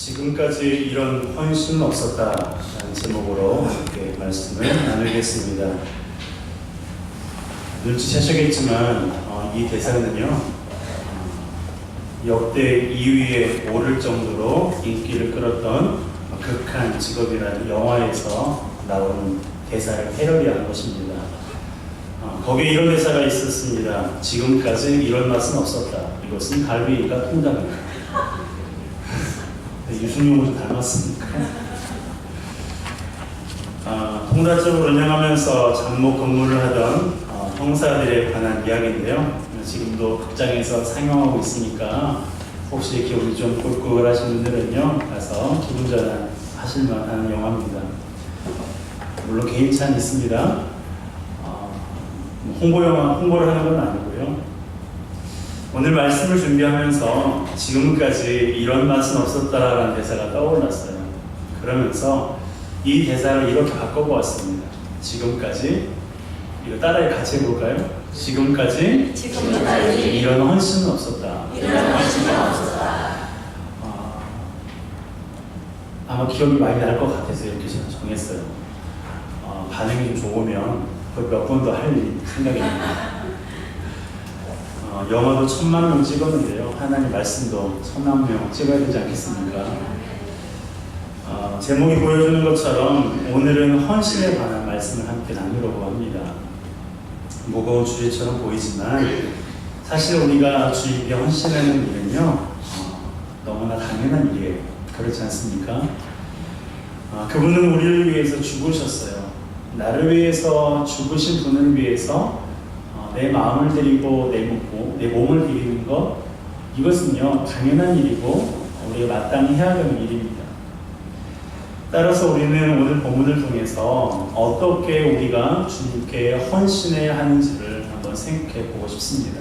지금까지 이런 헌신은 없었다라는 제목으로 이렇게 말씀을 나누겠습니다. 눈치채셨겠지만 이 대사는요 역대 2위에 오를 정도로 인기를 끌었던 극한 직업이라는 영화에서 나오는 대사를 패러디한 것입니다. 거기에 이런 대사가 있었습니다. 지금까지 이런 맛은 없었다. 이것은 갈비가 통닭이다. 유승용을 좀 닮았습니까? 통닭집을 운영하면서 잡목 근무를 하던 형사들에 관한 이야기인데요. 지금도 극장에서 상영하고 있으니까 혹시 기분이 좀 꿀꿀하신 분들은요 가서 기분 전환하실 만한 영화입니다. 물론 개인차는 있습니다. 홍보를 하는 건 아니고요. 오늘 말씀을 준비하면서 지금까지 이런 맛은 없었다라는 대사가 떠올랐어요. 그러면서 이 대사를 이렇게 바꿔보았습니다. 지금까지, 이거 따라해 같이 해볼까요? 지금까지 이런 헌신은 없었다. 아마 기억이 많이 날 것 같아서 이렇게 정했어요. 반응이 좀 좋으면 몇 번 더 할 생각입니다. 영화도 1000만 명 찍었는데요. 하나님 말씀도 1000만 명 찍어야 되지 않겠습니까? 제목이 보여주는 것처럼 오늘은 헌신에 관한 말씀을 함께 나누려고 합니다. 무거운 주제처럼 보이지만 사실 우리가 주님께 헌신하는 일은요 너무나 당연한 일이에요. 그렇지 않습니까? 그분은 우리를 위해서 죽으셨어요. 나를 위해서 죽으신 분을 위해서 내 마음을 드리고 내 몸을 드리는 것, 이것은요 당연한 일이고 우리가 마땅히 해야 되는 일입니다. 따라서 우리는 오늘 본문을 통해서 어떻게 우리가 주님께 헌신해야 하는지를 한번 생각해 보고 싶습니다.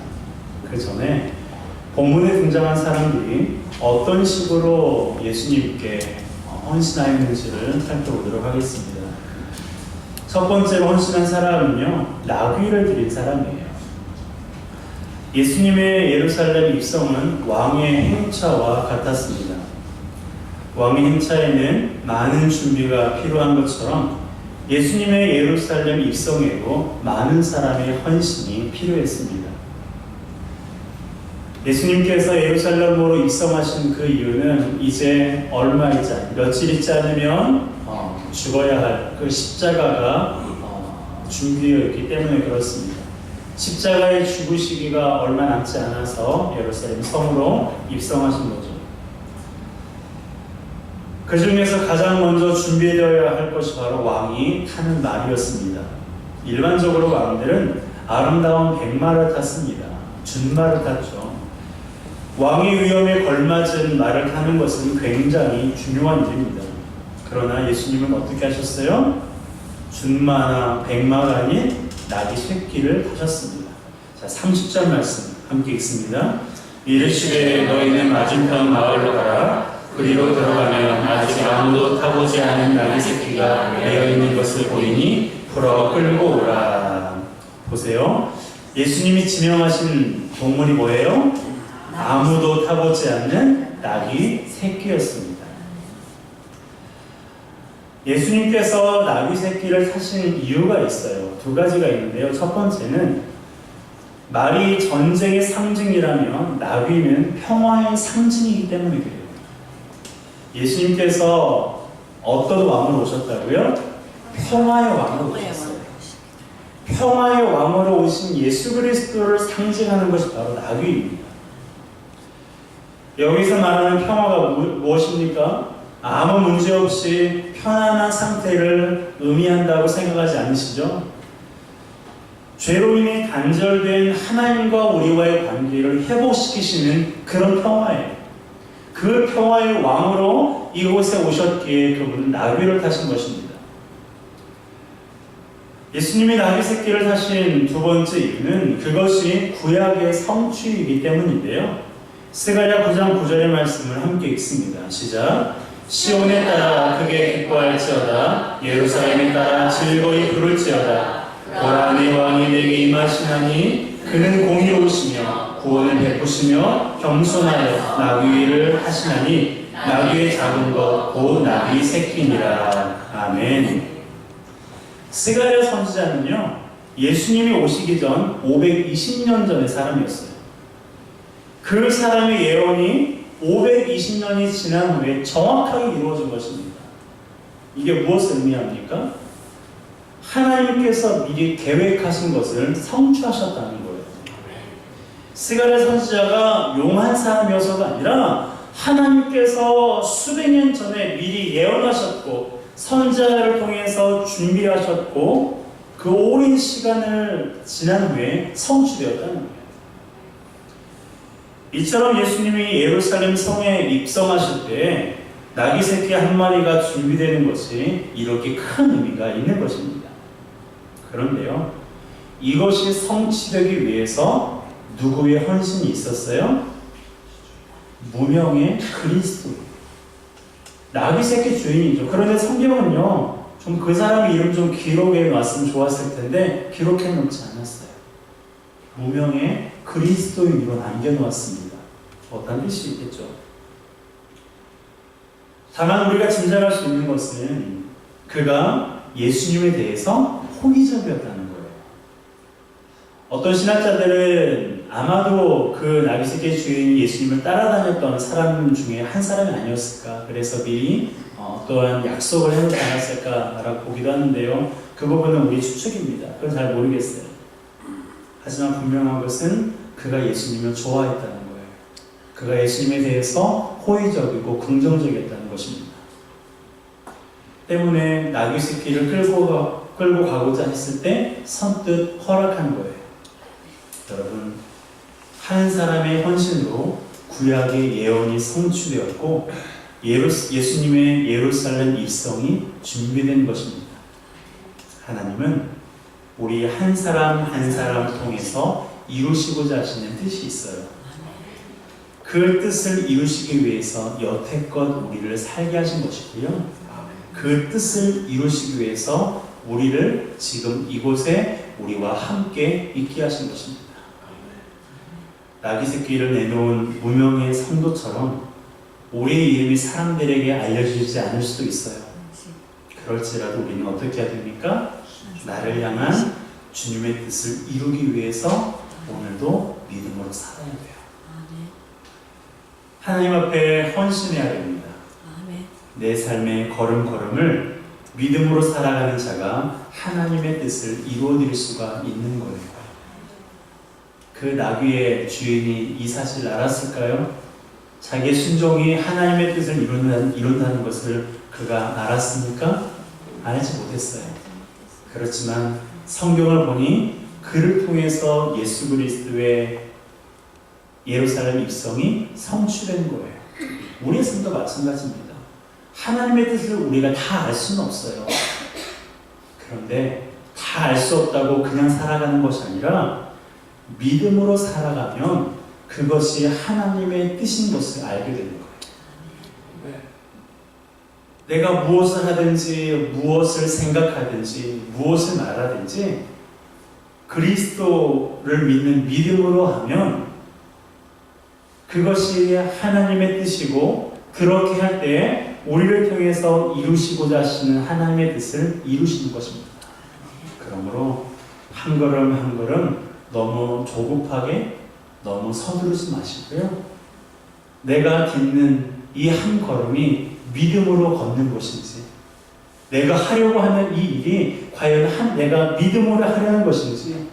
그 전에 본문에 등장한 사람들이 어떤 식으로 예수님께 헌신하였는지를 살펴보도록 하겠습니다. 첫 번째로 헌신한 사람은요 나귀를 드린 사람이에요. 예수님의 예루살렘 입성은 왕의 행차와 같았습니다. 왕의 행차에는 많은 준비가 필요한 것처럼 예수님의 예루살렘 입성에도 많은 사람의 헌신이 필요했습니다. 예수님께서 예루살렘으로 입성하신 그 이유는 이제 얼마 있지 며칠 있지 않으면 죽어야 할 그 십자가가 준비되어 있기 때문에 그렇습니다. 십자가의 죽으시기가 얼마 남지 않아서 예루살렘 성으로 입성하신 거죠. 그 중에서 가장 먼저 준비되어야 할 것이 바로 왕이 타는 말이었습니다. 일반적으로 왕들은 아름다운 백마를 탔습니다. 준말을 탔죠. 왕의 위험에 걸맞은 말을 타는 것은 굉장히 중요한 일입니다. 그러나 예수님은 어떻게 하셨어요? 준마나 백마가 아닌 나귀 새끼를 타셨습니다. 자, 30절 말씀 함께 읽습니다. 이르시되 너희는 맞은편 마을로 가라. 그리로 들어가면 아직 아무도 타보지 않은 나귀 새끼가 매여 있는 것을 보이니 풀어 끌고 오라. 보세요. 예수님이 지명하신 동물이 뭐예요? 아무도 타보지 않는 나귀 새끼였습니다. 예수님께서 나귀 새끼를 타신 이유가 있어요. 두 가지가 있는데요. 첫 번째는 말이 전쟁의 상징이라면 나귀는 평화의 상징이기 때문에 그래요. 예수님께서 어떤 왕으로 오셨다고요? 평화의 왕으로 오셨어요. 평화의 왕으로 오신 예수 그리스도를 상징하는 것이 바로 나귀입니다. 여기서 말하는 평화가 무엇입니까? 아무 문제 없이 편안한 상태를 의미한다고 생각하지 않으시죠? 죄로 인해 단절된 하나님과 우리와의 관계를 회복시키시는 그런 평화예요. 그 평화의 왕으로 이곳에 오셨기에 그분은 나귀를 타신 것입니다. 예수님이 나귀 새끼를 타신 두 번째 이유는 그것이 구약의 성취이기 때문인데요. 스가랴 9장 9절의 말씀을 함께 읽습니다. 시작. 시온에 따라 크게 기뻐할지어다. 예루살렘에 따라 즐거이 부를지어다. 보라 내 왕이 내게 임하시나니 그는 공의로우시며 구원을 베푸시며 겸손하여 나귀 일을 하시나니 나귀의 작은 것 곧 나귀 새끼니라. 아멘. 스가랴 선지자는요, 예수님이 오시기 전 520년 전의 사람이었어요. 그 사람의 예언이 520년이 지난 후에 정확하게 이루어진 것입니다. 이게 무엇을 의미합니까? 하나님께서 미리 계획하신 것을 성취하셨다는 거예요. 스가랴 선지자가 용한 사람이어서가 아니라 하나님께서 수백 년 전에 미리 예언하셨고 선지자를 통해서 준비하셨고 그 오랜 시간을 지난 후에 성취되었다는 거예요. 이처럼 예수님이 예루살렘 성에 입성하실 때 나귀 새끼 한 마리가 준비되는 것이 이렇게 큰 의미가 있는 것입니다. 그런데요, 이것이 성취되기 위해서 누구의 헌신이 있었어요? 무명의 그리스도. 나귀 새끼 주인이죠. 그런데 성경은요, 좀 그 사람의 이름 좀 기록해 놨으면 좋았을 텐데 기록해 놓지 않았어요. 무명의 그리스도인으로 남겨놓았습니다. 어떤 뜻이 있겠죠? 다만 우리가 짐작할 수 있는 것은 그가 예수님에 대해서 호기적이었다는 거예요. 어떤 신학자들은 아마도 그 나귀 새끼 주인이 예수님을 따라다녔던 사람 중에 한 사람이 아니었을까, 그래서 미리 어떠한 약속을 해놓지 않았을까라고 보기도 하는데요. 그 부분은 우리 추측입니다. 그건 잘 모르겠어요. 하지만 분명한 것은 그가 예수님을 좋아했다는 거예요. 그가 예수님에 대해서 호의적이고 긍정적이었다는 것입니다. 때문에 나귀 새끼를 끌고 가고자 했을 때 선뜻 허락한 거예요. 여러분, 한 사람의 헌신으로 구약의 예언이 성취되었고 예수님의 예루살렘 입성이 준비된 것입니다. 하나님은 우리 한 사람 한 사람 통해서 이루시고자 하시는 뜻이 있어요. 그 뜻을 이루시기 위해서 여태껏 우리를 살게 하신 것이고요. 그 뜻을 이루시기 위해서 우리를 지금 이곳에 우리와 함께 있게 하신 것입니다. 나귀 새끼를 내놓은 무명의 성도처럼 우리의 이름이 사람들에게 알려지지 않을 수도 있어요. 그럴지라도 우리는 어떻게 해야 됩니까? 나를 향한 주님의 뜻을 이루기 위해서 오늘도 믿음으로 살아야 돼요. 하나님 앞에 헌신해야 됩니다. 내 삶의 걸음걸음을 믿음으로 살아가는 자가 하나님의 뜻을 이루어드릴 수가 있는 거예요. 그 나귀의 주인이 이 사실을 알았을까요? 자기의 순종이 하나님의 뜻을 이룬다는 것을 그가 알았습니까? 알지 못했어요. 그렇지만 성경을 보니 그를 통해서 예수 그리스도의 예루살렘 입성이 성취된 거예요. 우리의 삶도 마찬가지입니다. 하나님의 뜻을 우리가 다 알 수는 없어요. 그런데 다 알 수 없다고 그냥 살아가는 것이 아니라 믿음으로 살아가면 그것이 하나님의 뜻인 것을 알게 되는 거예요. 내가 무엇을 하든지 무엇을 생각하든지 무엇을 말하든지 그리스도를 믿는 믿음으로 하면 그것이 하나님의 뜻이고 그렇게 할 때 우리를 통해서 이루시고자 하시는 하나님의 뜻을 이루시는 것입니다. 그러므로 한 걸음 한 걸음 너무 조급하게 너무 서두르지 마시고요. 내가 딛는 이 한 걸음이 믿음으로 걷는 것인지, 내가 하려고 하는 이 일이 과연 내가 믿음으로 하려는 것인지,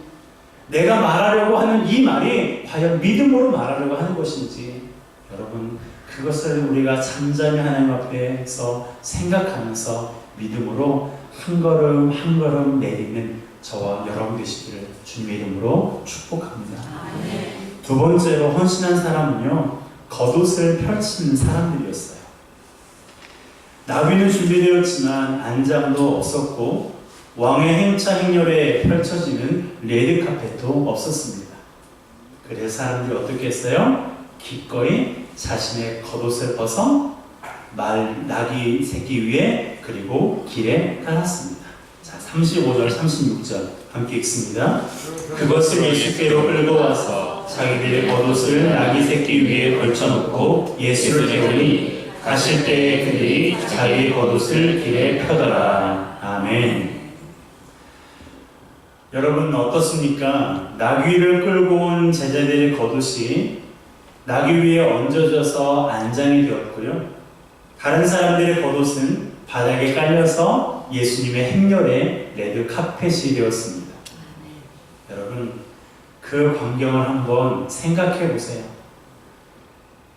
내가 말하려고 하는 이 말이 과연 믿음으로 말하려고 하는 것인지, 여러분 그것을 우리가 잠잠히 하나님 앞에서 생각하면서 믿음으로 한 걸음 한 걸음 내딛는 저와 여러분 되시기를 주님의 이름으로 축복합니다. 두 번째로 헌신한 사람은요, 겉옷을 펼치는 사람들이었어요. 나귀는 준비되었지만 안장도 없었고 왕의 행차 행렬에 펼쳐지는 레드카펫도 없었습니다. 그래서 사람들이 어떻게 했어요? 기꺼이 자신의 겉옷을 벗어 나귀 새끼 위에 그리고 길에 깔았습니다. 자, 35절 36절 함께 읽습니다. 그것을 예수께로 끌고 와서 자기들의 겉옷을 나귀 새끼 위에 걸쳐놓고 예수를 태우니 가실 때에 그들이 자기 겉옷을 길에 펴더라. 아멘. 여러분 어떻습니까? 나귀를 끌고 온 제자들의 겉옷이 나귀 위에 얹어져서 안장이 되었고요. 다른 사람들의 겉옷은 바닥에 깔려서 예수님의 행렬에 레드 카펫이 되었습니다. 여러분 그 광경을 한번 생각해 보세요.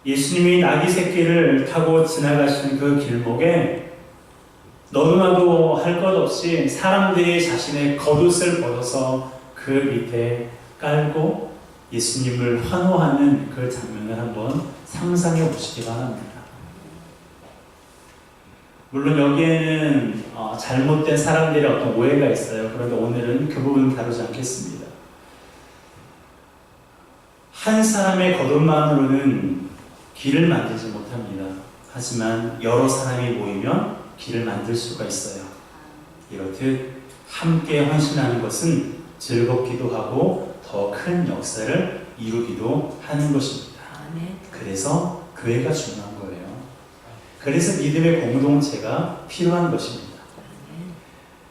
예수님이 나귀 새끼를 타고 지나가시는 그 길목에 너도 나도 할 것 없이 사람들이 자신의 겉옷을 벗어서 그 밑에 깔고 예수님을 환호하는 그 장면을 한번 상상해 보시기 바랍니다. 물론 여기에는 잘못된 사람들의 어떤 오해가 있어요. 그런데 오늘은 그 부분은 다루지 않겠습니다. 한 사람의 겉옷만으로는 길을 만들지 못합니다. 하지만 여러 사람이 모이면 길을 만들 수가 있어요. 이렇듯 함께 헌신하는 것은 즐겁기도 하고 더 큰 역사를 이루기도 하는 것입니다. 그래서 교회가 중요한 거예요. 그래서 믿음의 공동체가 필요한 것입니다.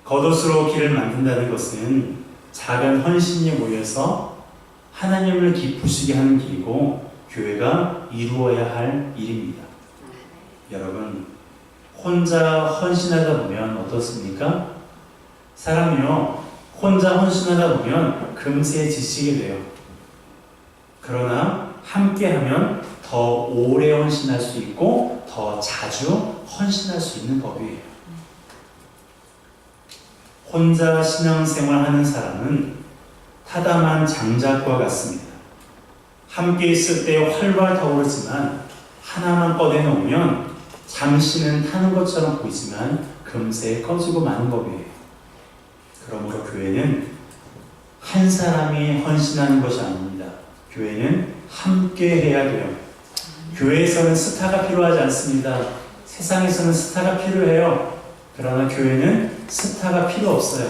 겉옷으로 길을 만든다는 것은 작은 헌신이 모여서 하나님을 기쁘시게 하는 길이고 교회가 이루어야 할 일입니다. 여러분 혼자 헌신하다 보면 어떻습니까? 사람이요 혼자 헌신하다 보면 금세 지치게 돼요. 그러나 함께하면 더 오래 헌신할 수 있고 더 자주 헌신할 수 있는 법이에요. 혼자 신앙생활하는 사람은 타담한 장작과 같습니다. 함께 있을 때 활발 타오르지만 하나만 꺼내놓으면 잠시는 타는 것처럼 보이지만 금세 꺼지고 마는 법이에요. 그러므로 교회는 한 사람이 헌신하는 것이 아닙니다. 교회는 함께 해야 돼요. 교회에서는 스타가 필요하지 않습니다. 세상에서는 스타가 필요해요. 그러나 교회는 스타가 필요 없어요.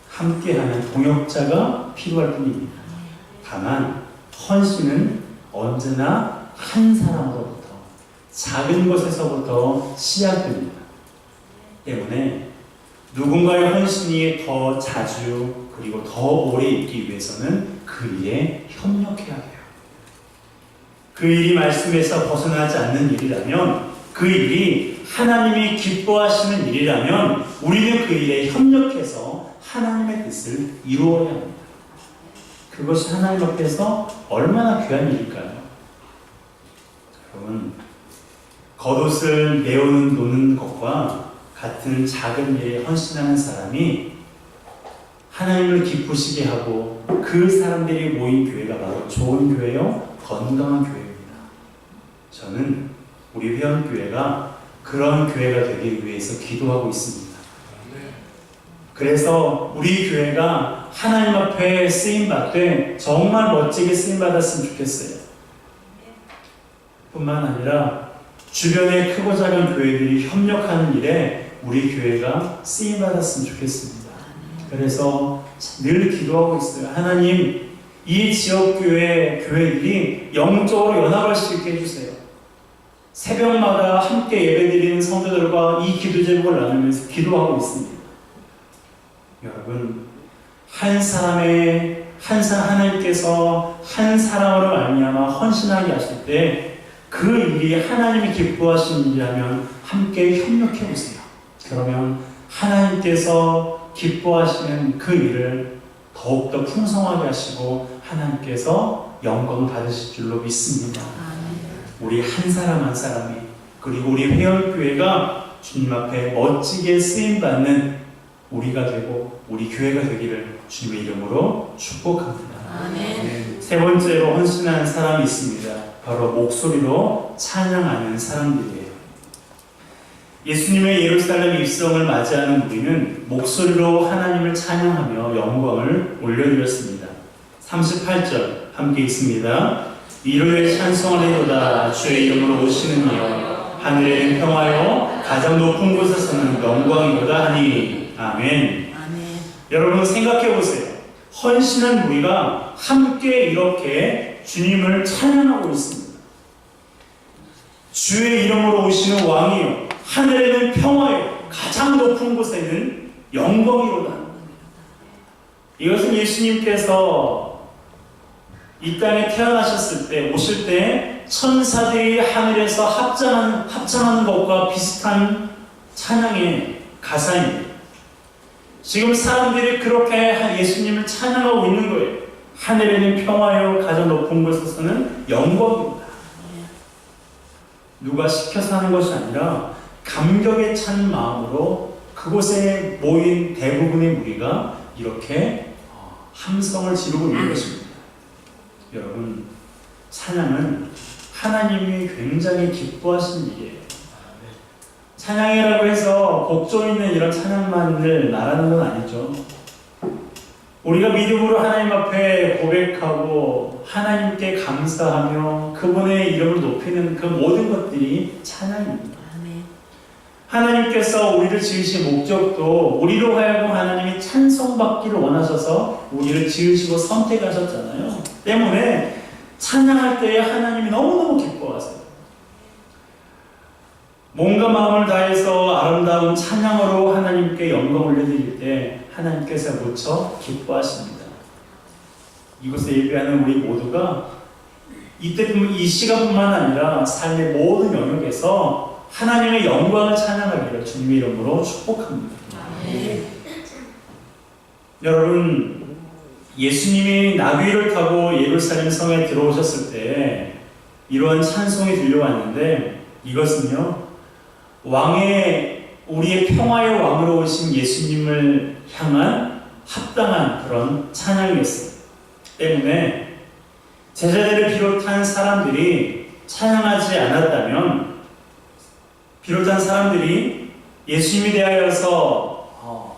함께하는 동역자가 필요할 뿐입니다. 다만 헌신은 언제나 한 사람으로부터 작은 것에서부터 시작됩니다. 때문에 누군가의 헌신이 더 자주 그리고 더 오래 있기 위해서는 그 일에 협력해야 돼요. 그 일이 말씀에서 벗어나지 않는 일이라면, 그 일이 하나님이 기뻐하시는 일이라면 우리는 그 일에 협력해서 하나님의 뜻을 이루어야 합니다. 그것이 하나님 앞에서 얼마나 귀한 일일까요? 여러분, 겉옷을 내어놓는 노는 것과 같은 작은 일에 헌신하는 사람이 하나님을 기쁘시게 하고 그 사람들이 모인 교회가 바로 좋은 교회요, 건강한 교회입니다. 저는 우리 회원교회가 그런 교회가 되기 위해서 기도하고 있습니다. 그래서 우리 교회가 하나님 앞에 쓰임받되 정말 멋지게 쓰임받았으면 좋겠어요. 뿐만 아니라 주변의 크고 작은 교회들이 협력하는 일에 우리 교회가 쓰임받았으면 좋겠습니다. 그래서 늘 기도하고 있어요. 하나님, 이 지역교회 교회들이 영적으로 연합할 수 있게 해주세요. 새벽마다 함께 예배드리는 성도들과 이 기도 제목을 나누면서 기도하고 있습니다. 여러분, 하나님께서 한 사람으로 말미암아 헌신하게 하실 때 그 일이 하나님이 기뻐하시는 일이라면 함께 협력해 보세요. 그러면 하나님께서 기뻐하시는 그 일을 더욱더 풍성하게 하시고 하나님께서 영광을 받으실 줄로 믿습니다. 우리 한 사람 한 사람이, 그리고 우리 회원교회가 주님 앞에 멋지게 쓰임받는 우리가 되고 우리 교회가 되기를 주님의 이름으로 축복합니다. 아멘. 세 번째로 헌신하는 사람이 있습니다. 바로 목소리로 찬양하는 사람들이에요. 예수님의 예루살렘 입성을 맞이하는 우리는 목소리로 하나님을 찬양하며 영광을 올려드렸습니다. 38절 함께 있습니다. 이루의 찬송을 해도다 주의 이름으로 오시는 이여 하늘에는 평화요 가장 높은 곳에서는 영광이로다 하니 아멘. 아멘. 여러분 생각해 보세요. 헌신한 우리가 함께 이렇게 주님을 찬양하고 있습니다. 주의 이름으로 오시는 왕이요 하늘에는 평화요 가장 높은 곳에는 영광이로다. 이것은 예수님께서 이 땅에 태어나셨을 때 오실 때 천사들이 하늘에서 합장하는 것과 비슷한 찬양의 가사입니다. 지금 사람들이 그렇게 예수님을 찬양하고 있는 거예요. 하늘에는 평화요 가장 높은 곳에서는 영광입니다. 누가 시켜서 하는 것이 아니라 감격에 찬 마음으로 그곳에 모인 대부분의 무리가 이렇게 함성을 지르고 있는 것입니다. 여러분, 찬양은 하나님이 굉장히 기뻐하시는 일이에요. 찬양이라고 해서 곡조 있는 이런 찬양만을 말하는 건 아니죠. 우리가 믿음으로 하나님 앞에 고백하고 하나님께 감사하며 그분의 이름을 높이는 그 모든 것들이 찬양입니다. 하나님께서 우리를 지으신 목적도 우리로 하여금 하나님이 찬송받기를 원하셔서 우리를 지으시고 선택하셨잖아요. 때문에 찬양할 때에 하나님이 너무너무 기뻐하세요. 몸과 마음을 다해서 아름다운 찬양으로 하나님께 영광 올려드릴 때 하나님께서 무척 기뻐하십니다. 이곳에 예배하는 우리 모두가 이때뿐만 이 시간뿐만 아니라 삶의 모든 영역에서 하나님의 영광을 찬양하기를 주님의 이름으로 축복합니다. 여러분, 예수님이 나귀를 타고 예루살렘 성에 들어오셨을 때 이러한 찬송이 들려왔는데 이것은요 우리의 평화의 왕으로 오신 예수님을 향한 합당한 그런 찬양이었어요. 때문에 제자들을 비롯한 사람들이 찬양하지 않았다면 비롯한 사람들이 예수님에 대하여서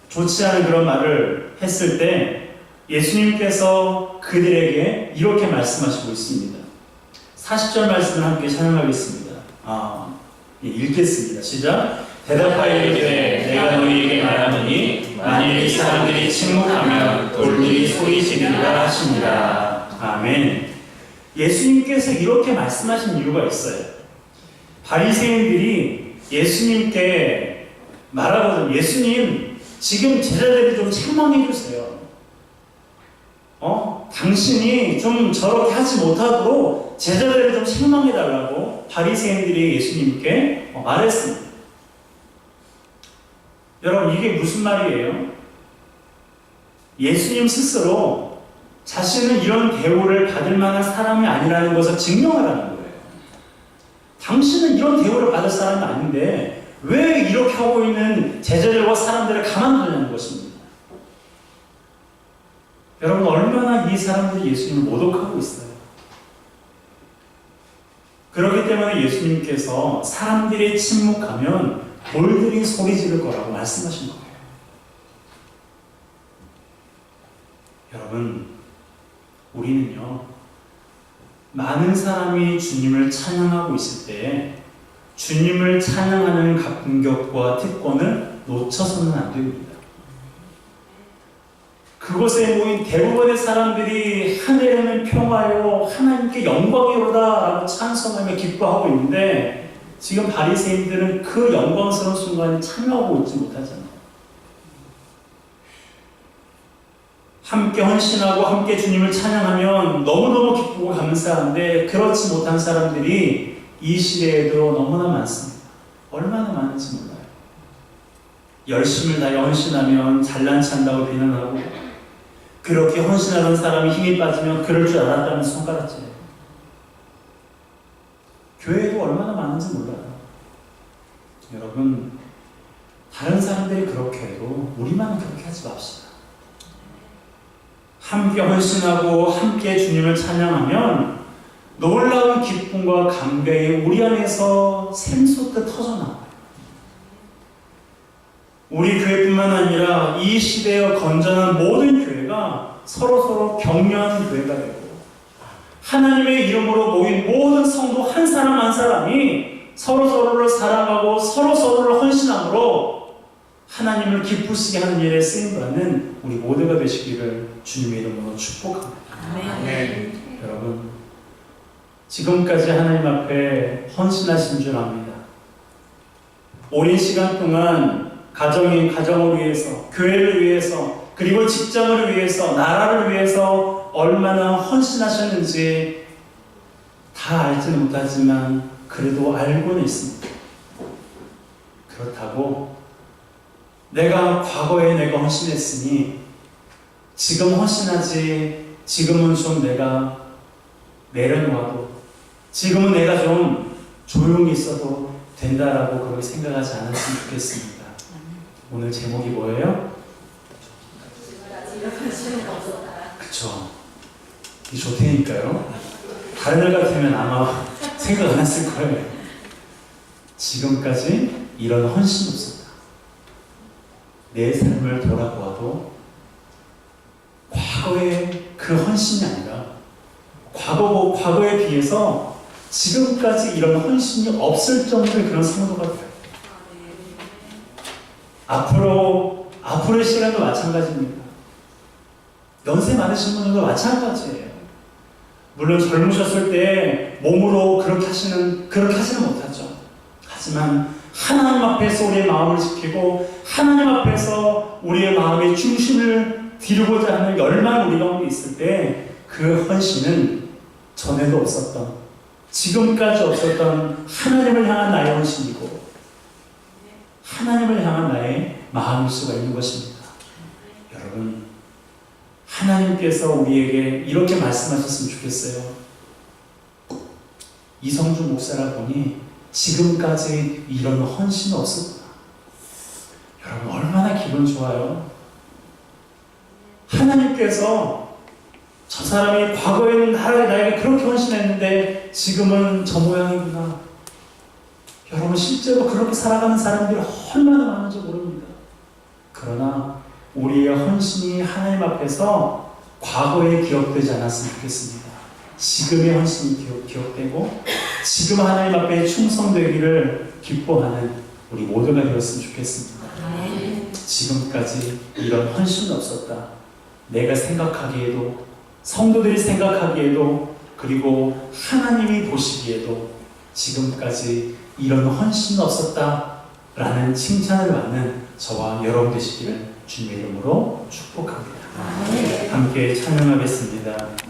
좋지 않은 그런 말을 했을 때 예수님께서 그들에게 이렇게 말씀하시고 있습니다. 40절 말씀을 함께 찬양하겠습니다. 읽겠습니다. 시작. 대답하여 이르되 내가 너희에게 말하노니 만일 이 사람들이 침묵하면 돌들이 소리 지르리라 하십니다. 아멘. 예수님께서 이렇게 말씀하신 이유가 있어요. 바리새인들이 예수님께 말하거든요. 예수님, 지금 제자들이 좀 책망해 주세요. 당신이 좀 저렇게 하지 못하도록 제자들을 좀 책망해 달라고 바리새인들이 예수님께 말했습니다. 여러분, 이게 무슨 말이에요? 예수님 스스로 자신은 이런 대우를 받을 만한 사람이 아니라는 것을 증명하라는 거예요. 당신은 이런 대우를 받을 사람이 아닌데 왜 이렇게 하고 있는 제자들과 사람들을 가만두냐는 것입니다. 여러분, 얼마나 이 사람들이 예수님을 모독하고 있어요. 그렇기 때문에 예수님께서 사람들이 침묵하면 돌들이 소리 지를 거라고 말씀하신 거예요. 여러분, 우리는요 많은 사람이 주님을 찬양하고 있을 때 주님을 찬양하는 감격과 특권을 놓쳐서는 안 됩니다. 그곳에 모인 대부분의 사람들이 하늘에는 평화요 하나님께 영광이로다 라고 찬송하며 기뻐하고 있는데 지금 바리새인들은 그 영광스러운 순간에 참여하고 있지 못하잖아요. 함께 헌신하고 함께 주님을 찬양하면 너무너무 기쁘고 감사한데 그렇지 못한 사람들이 이 시대에도 너무나 많습니다. 얼마나 많은지 몰라요. 열심을 다해 헌신하면 잘난 체한다고 비난하고 그렇게 헌신하는 사람이 힘이 빠지면 그럴 줄 알았다는 손가락질해요. 교회에도 얼마나 많은지 몰라요. 여러분, 다른 사람들이 그렇게 해도 우리만 그렇게 하지 맙시다. 함께 헌신하고 함께 주님을 찬양하면 놀라운 기쁨과 감격이 우리 안에서 샘솟듯 터져나와요. 우리 교회뿐만 아니라 이 시대에 건전한 모든 교회가 서로서로 격려하는 교회가 되고 하나님의 이름으로 모인 모든 성도 한 사람 한 사람이 서로서로를 사랑하고 서로서로를 헌신함으로 하나님을 기쁘시게 하는 일에 쓰임받는 우리 모두가 되시기를 주님의 이름으로 축복합니다. 아멘. 여러분, 지금까지 하나님 앞에 헌신하신 줄 압니다. 오랜 시간 동안 가정을 위해서, 교회를 위해서, 그리고 직장을 위해서, 나라를 위해서 얼마나 헌신하셨는지 다 알지는 못하지만 그래도 알고는 있습니다. 그렇다고 과거에 내가 헌신했으니 지금 헌신하지, 지금은 좀 내가 내려놓아도, 지금은 내가 좀 조용히 있어도 된다라고 그렇게 생각하지 않았으면 좋겠습니다. 오늘 제목이 뭐예요? 그쵸. 이 좋다니까요. 다른 날 같으면 아마 생각 안 했을 거예요. 지금까지 이런 헌신이 없었다. 내 삶을 돌아보아도 과거의 그 헌신이 아니라 과거에 비해서 지금까지 이런 헌신이 없을 정도의 그런 성도가 돼요. 앞으로의 시간도 마찬가지입니다. 연세 많으신 분들도 마찬가지예요. 물론 젊으셨을 때 몸으로 그렇게 하지는 못하죠. 하지만 하나님 앞에서 우리의 마음을 지키고 하나님 앞에서 우리의 마음의 중심을 기르고자 하는 열망이 우리 가운데 있을 때 그 헌신은 전에도 없었던, 지금까지 없었던 하나님을 향한 나의 헌신이고 하나님을 향한 나의 마음일 수가 있는 것입니다. 여러분, 하나님께서 우리에게 이렇게 말씀하셨으면 좋겠어요. 이성준 목사라 보니 지금까지 이런 헌신이 없었구나. 여러분, 얼마나 기분 좋아요. 하나님께서 저 사람이 과거에는 나에게 그렇게 헌신했는데 지금은 저 모양이구나. 여러분, 실제로 그렇게 살아가는 사람들이 얼마나 많은지 모릅니다. 그러나 우리의 헌신이 하나님 앞에서 과거에 기억되지 않았으면 좋겠습니다. 지금의 헌신이 기억되고 지금 하나님 앞에 충성되기를 기뻐하는 우리 모두가 되었으면 좋겠습니다. 지금까지 이런 헌신은 없었다. 내가 생각하기에도, 성도들이 생각하기에도, 그리고 하나님이 보시기에도 지금까지 이런 헌신은 없었다 라는 칭찬을 받는 저와 여러분 되시기를 주님의 이름으로 축복합니다. 함께 찬양하겠습니다.